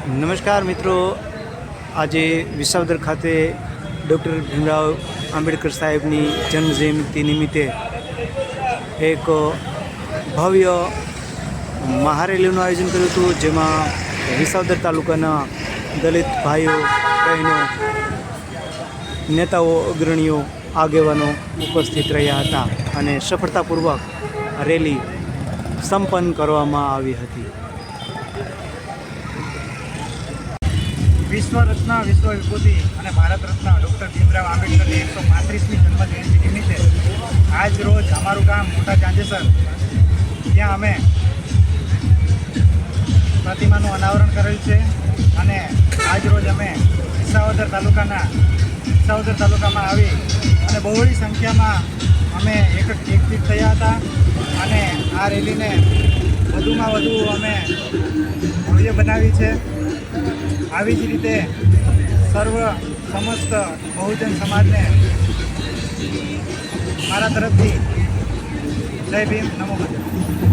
નમસ્કાર મિત્રો, આજે વિસાવદર ખાતે ડૉક્ટર ભીમરાવ આંબેડકર સાહેબની જન્મજયંતિ નિમિત્તે એક ભવ્ય મહારેલીનું આયોજન કર્યું હતું, જેમાં વિસાવદર તાલુકાના દલિત ભાઈઓ બહેનો, નેતાઓ, અગ્રણીઓ, આગેવાનો ઉપસ્થિત રહ્યા હતા અને સફળતાપૂર્વક રેલી સંપન્ન કરવામાં આવી હતી. વિશ્વ રત્ન, વિશ્વ વિભૂતિ અને ભારત રત્ન ડૉક્ટર ભીમરાવ આંબેડકરની 135મી જન્મજયંતિ નિમિત્તે આજ રોજ અમારું ગામ મોટા ચાંદેસર, ત્યાં અમે પ્રતિમાનું અનાવરણ કરેલ છે. અને આજ રોજ અમે વિસાવદર તાલુકામાં આવી અને બહોળી સંખ્યામાં અમે એકત્રિત થયા હતા અને આ રેલીને વધુમાં વધુ અમે ભવ્ય બનાવી છે. આવી જ રીતે સમસ્ત બહુજન સમાજને મારા તરફથી જય ભીમ, નમો બુદ્ધાય.